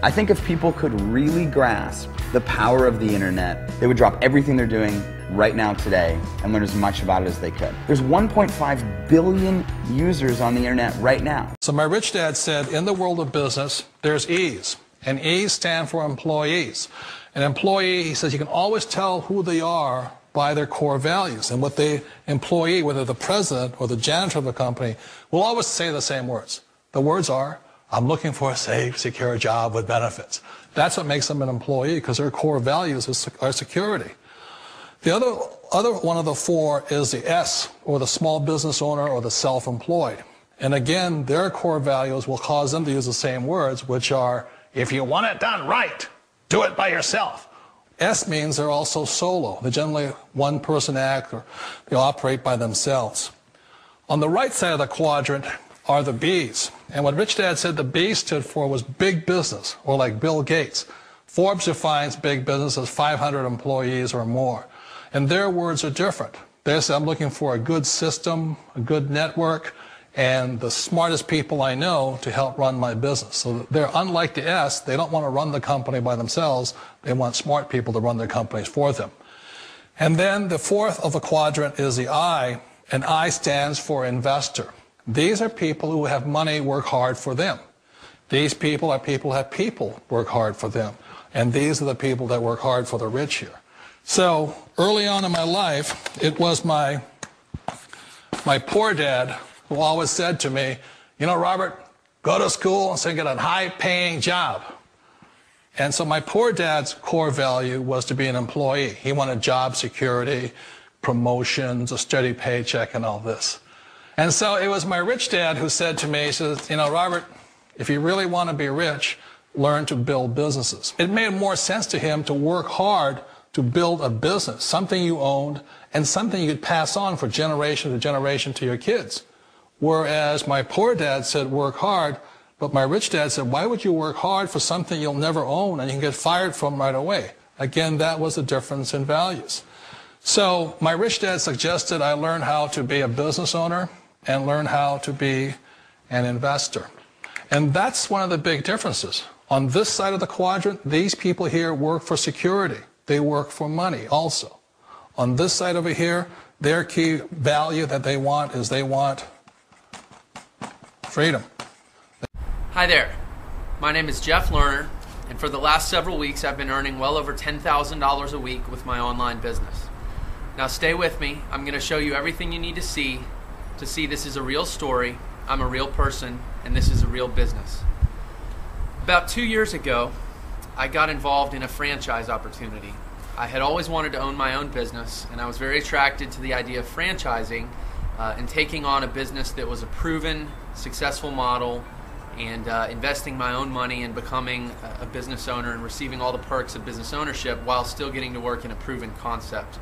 I think if people could really grasp the power of the internet, they would drop everything they're doing right now today and learn as much about it as they could. There's 1.5 billion users on the internet right now. So my rich dad said, in the world of business, there's E's, and E's stand for employees. An employee, he says, you can always tell who they are by their core values. And what the employee, whether the president or the janitor of the company, will always say the same words. The words are, I'm looking for a safe, secure job with benefits. That's what makes them an employee, because their core values are security. The other one of the four is the S, or the small business owner or the self-employed. And again, their core values will cause them to use the same words, which are, if you want it done right, do it by yourself. S means they're also solo. They're generally one-person act, or they operate by themselves. On the right side of the quadrant are the B's. And what Rich Dad said the B stood for was big business, or like Bill Gates. Forbes defines big business as 500 employees or more. And their words are different. They say, I'm looking for a good system, a good network, and the smartest people I know to help run my business. So they're unlike the S. They don't want to run the company by themselves. They want smart people to run their companies for them. And then the fourth of the quadrant is the I, and I stands for investor. These are people who have money work hard for them. These people are people who have people work hard for them. And these are the people that work hard for the rich here. So early on in my life, it was my poor dad who always said to me, you know, Robert, go to school and so get a high-paying job. And so my poor dad's core value was to be an employee. He wanted job security, promotions, a steady paycheck, and all this. And so it was my rich dad who said to me, he says, you know, Robert, if you really want to be rich, learn to build businesses. It made more sense to him to work hard to build a business, something you owned and something you could pass on for generation to generation to your kids. Whereas my poor dad said work hard, but my rich dad said, why would you work hard for something you'll never own and you can get fired from right away? Again, that was the difference in values. So my rich dad suggested I learn how to be a business owner and learn how to be an investor. And that's one of the big differences. On this side of the quadrant, these people here work for security. They work for money also. On this side over here, their key value that they want is they want freedom. Hi there. My name is Jeff Lerner, and for the last several weeks I've been earning well over $10,000 a week with my online business. Now stay with me. I'm going to show you everything you need to see this is a real story, I'm a real person, and this is a real business. About 2 years ago, I got involved in a franchise opportunity. I had always wanted to own my own business, and I was very attracted to the idea of franchising and taking on a business that was a proven, successful model, and investing my own money and becoming a business owner and receiving all the perks of business ownership while still getting to work in a proven concept.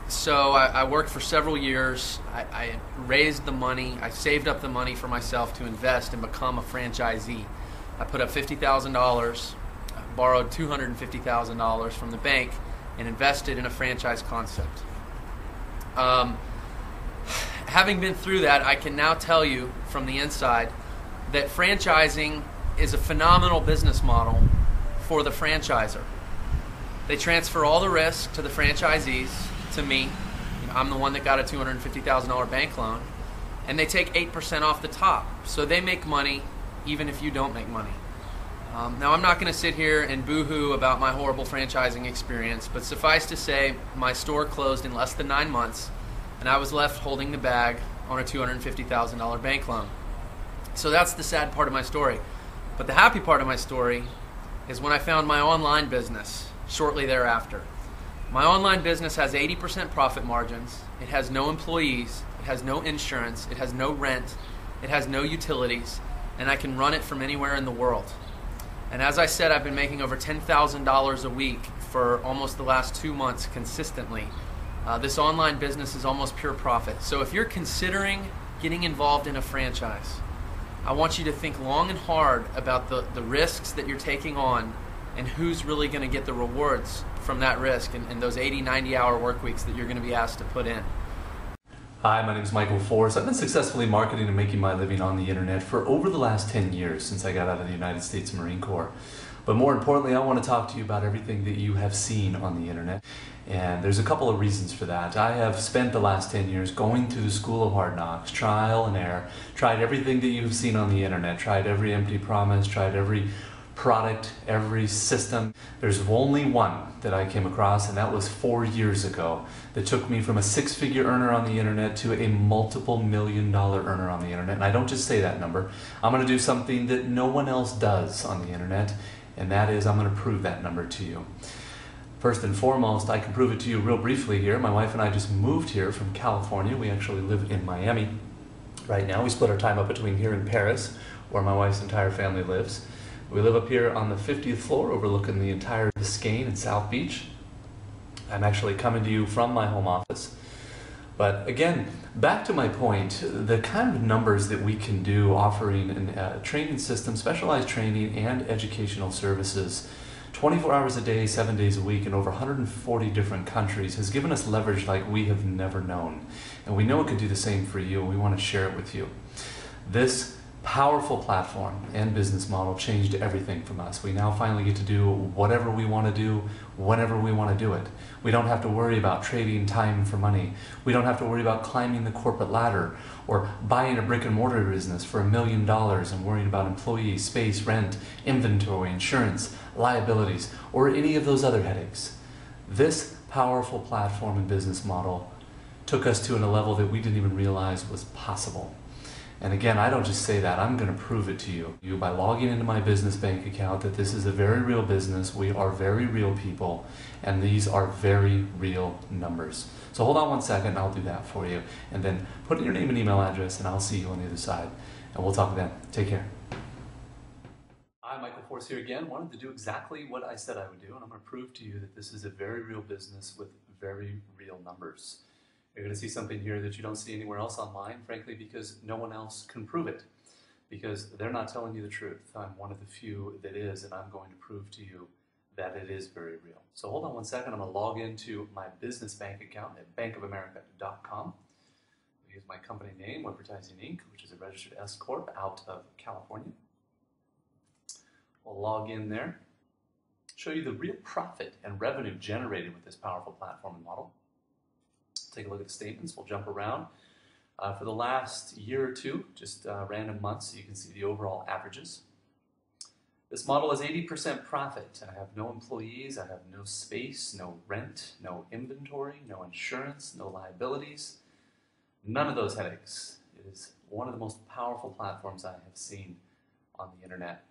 So I worked for several years. I raised the money. I saved up the money for myself to invest and become a franchisee. I put up $50,000, borrowed $250,000 from the bank, and invested in a franchise concept. Having been through that, I can now tell you from the inside that franchising is a phenomenal business model for the franchisor. They transfer all the risk to the franchisees, to me. I'm the one that got a $250,000 bank loan, and they take 8% off the top. So they make money even if you don't make money. Now I'm not going to sit here and boo-hoo about my horrible franchising experience, but suffice to say, my store closed in less than 9 months, and I was left holding the bag on a $250,000 bank loan. So that's the sad part of my story. But the happy part of my story is when I found my online business shortly thereafter. My online business has 80% profit margins. It has no employees. It has no insurance. It has no rent. It has no utilities. And I can run it from anywhere in the world. And as I said, I've been making over $10,000 a week for almost the last 2 months consistently. This online business is almost pure profit. So if you're considering getting involved in a franchise, I want you to think long and hard about the risks that you're taking on and who's really going to get the rewards from that risk and those 80, 90-hour work weeks that you're going to be asked to put in. Hi, my name is Michael Forrest. I've been successfully marketing and making my living on the internet for over the last 10 years since I got out of the United States Marine Corps. But more importantly, I want to talk to you about everything that you have seen on the internet. And there's a couple of reasons for that. I have spent the last 10 years going through the school of hard knocks, trial and error, tried everything that you've seen on the internet, tried every empty promise, tried every product, every system. There's only one that I came across, and that was 4 years ago, that took me from a six-figure earner on the internet to a multiple million-dollar earner on the internet. And I don't just say that number. I'm going to do something that no one else does on the internet, and that is I'm going to prove that number to you. First and foremost, I can prove it to you real briefly here. My wife and I just moved here from California. We actually live in Miami right now. We split our time up between here and Paris, where my wife's entire family lives. We live up here on the 50th floor overlooking the entire Biscayne and South Beach. I'm actually coming to you from my home office. But again, back to my point, the kind of numbers that we can do offering a training system, specialized training and educational services 24 hours a day, 7 days a week in over 140 different countries has given us leverage like we have never known. And we know it could do the same for you, and we want to share it with you. This powerful platform and business model changed everything from us. We now finally get to do whatever we want to do, whenever we want to do it. We don't have to worry about trading time for money. We don't have to worry about climbing the corporate ladder or buying a brick and mortar business for $1 million and worrying about employees, space, rent, inventory, insurance, liabilities, or any of those other headaches. This powerful platform and business model took us to a level that we didn't even realize was possible. And again, I don't just say that, I'm going to prove it to you by logging into my business bank account that this is a very real business, we are very real people, and these are very real numbers. So hold on one second and I'll do that for you. And then put in your name and email address and I'll see you on the other side. And we'll talk then. Take care. Hi, Michael Force here again. Wanted to do exactly what I said I would do, and I'm going to prove to you that this is a very real business with very real numbers. You're going to see something here that you don't see anywhere else online, frankly, because no one else can prove it. Because they're not telling you the truth. I'm one of the few that is, and I'm going to prove to you that it is very real. So hold on one second. I'm going to log into my business bank account at bankofamerica.com. I'll use my company name, Advertising Inc., which is a registered S Corp out of California. We'll log in there, show you the real profit and revenue generated with this powerful platform and model. Take a look at the statements. We'll jump around. For the last year or two, just random months, so you can see the overall averages. This model is 80% profit. I have no employees, I have no space, no rent, no inventory, no insurance, no liabilities, none of those headaches. It is one of the most powerful platforms I have seen on the internet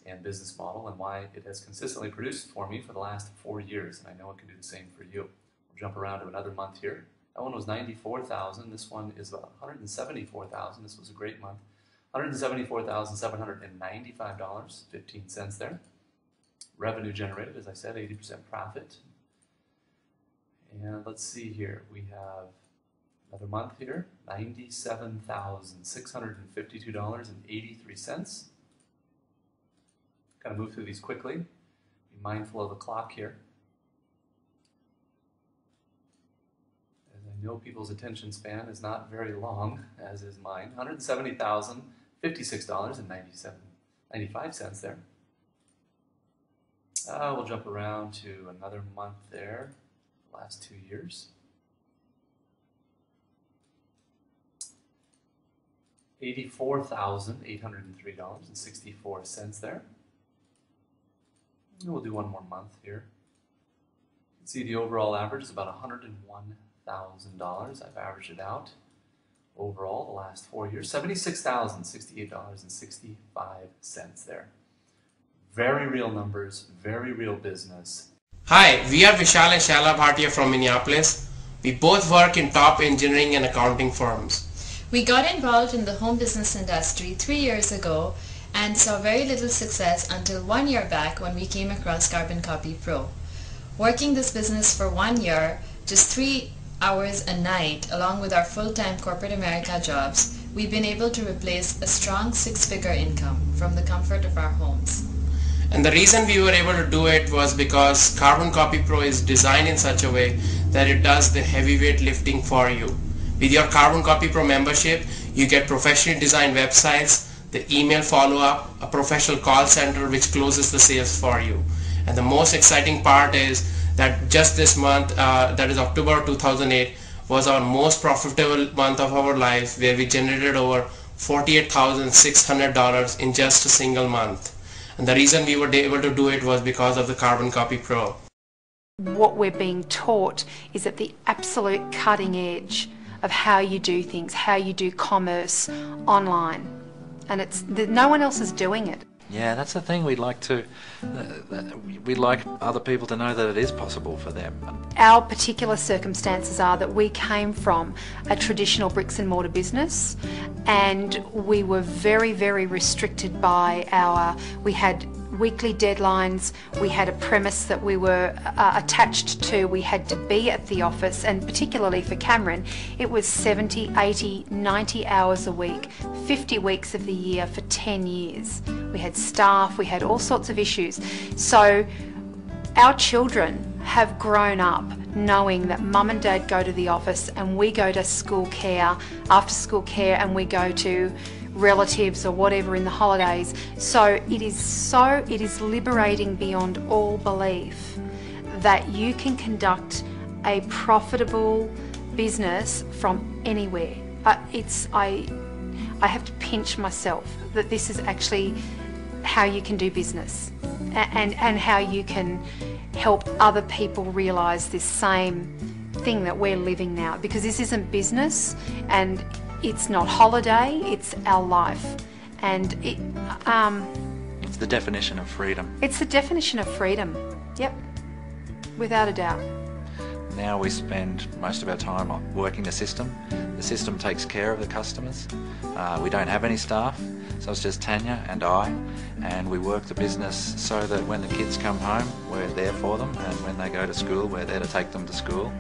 and business model, and why it has consistently produced for me for the last 4 years, and I know it can do the same for you. We'll jump around to another month here. That one was 94,000. This one is about 174,000. This was a great month. $174,795.15 there. Revenue generated, as I said, 80% profit. And let's see here. We have another month here, $97,652.83. Kind of move through these quickly. Be mindful of the clock here. I know people's attention span is not very long, as is mine. $170,056.95 there. We'll jump around to another month there, the last 2 years. $84,803.64 there. And we'll do one more month here. You can see the overall average is about $101,000. I've averaged it out overall the last 4 years. $76,068.65 there. Very real numbers, very real business. Hi, we are Vishal and Shala Bhatia from Minneapolis. We both work in top engineering and accounting firms. We got involved in the home business industry 3 years ago and saw very little success until 1 year back when we came across Carbon Copy Pro. Working this business for 1 year, just 3 hours a night, along with our full-time corporate America jobs, we've been able to replace a strong six-figure income from the comfort of our homes. And the reason we were able to do it was because Carbon Copy Pro is designed in such a way that it does the heavyweight lifting for you. With your Carbon Copy Pro membership, you get professionally designed websites, the email follow-up, a professional call center which closes the sales for you. And the most exciting part is that just this month, that is October 2008, was our most profitable month of our life, where we generated over $48,600 in just a single month. And the reason we were able to do it was because of the Carbon Copy Pro. What we're being taught is at the absolute cutting edge of how you do things, how you do commerce online. And no one else is doing it. Yeah, that's the thing. We'd like other people to know that it is possible for them. Our particular circumstances are that we came from a traditional bricks and mortar business, and we were very, very restricted by we had weekly deadlines, we had a premise that we were attached to, we had to be at the office, and particularly for Cameron, it was 70, 80, 90 hours a week, 50 weeks of the year for 10 years. We had staff, we had all sorts of issues. So our children have grown up knowing that mum and dad go to the office and we go to school care, after school care, and we go to relatives or whatever in the holidays. So it is liberating beyond all belief that you can conduct a profitable business from anywhere. I have to pinch myself that this is actually how you can do business and how you can help other people realise this same thing that we're living now, because this isn't business and it's not holiday, it's our life. And it's the definition of freedom. It's the definition of freedom, yep, without a doubt. Now we spend most of our time on working the system. The system takes care of the customers. We don't have any staff, so it's just Tanya and I, and we work the business so that when the kids come home, we're there for them, and when they go to school, we're there to take them to school,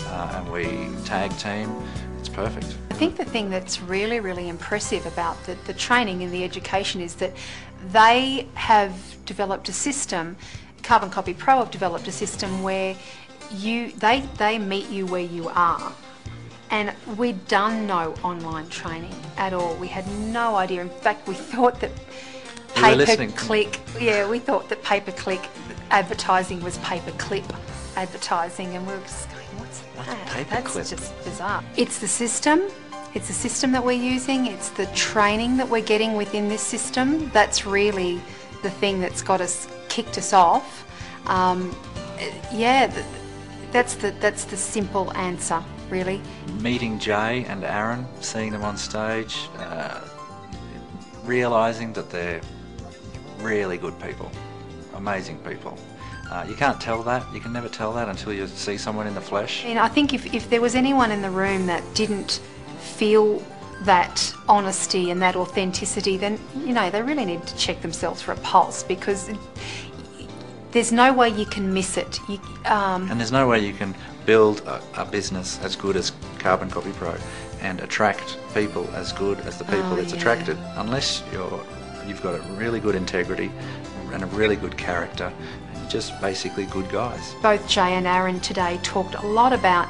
and we tag team. It's perfect. I think the thing that's really, really impressive about the training and the education is that they have developed a system, Carbon Copy Pro have developed a system where they meet you where you are. And we'd done no online training at all. We had no idea. In fact, we thought that pay-per-click, we thought that pay-per-click advertising was pay-per-clip advertising, and we were just going, what's that? That's just bizarre. It's the system. It's the system that we're using. It's the training that we're getting within this system. That's really the thing that's kicked us off. That's the simple answer, really. Meeting Jay and Aaron, seeing them on stage, realising that they're really good people, amazing people. You can't tell that, you can never tell that until you see someone in the flesh. And I think if there was anyone in the room that didn't feel that honesty and that authenticity, then, they really need to check themselves for a pulse, because there's no way you can miss it. And there's no way you can build a business as good as Carbon Copy Pro and attract people as good as the people it's attracted, unless you've got a really good integrity and a really good character, and just basically good guys. Both Jay and Aaron today talked a lot about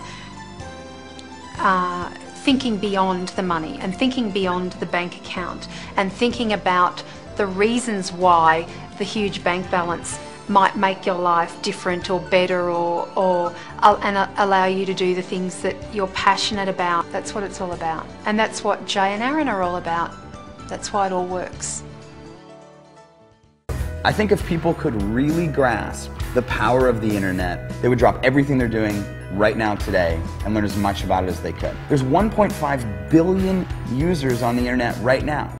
thinking beyond the money and thinking beyond the bank account and thinking about the reasons why the huge bank balance might make your life different or better and allow you to do the things that you're passionate about. That's what it's all about. And that's what Jay and Aaron are all about. That's why it all works. I think if people could really grasp the power of the internet, they would drop everything they're doing right now today and learn as much about it as they could. There's 1.5 billion users on the internet right now.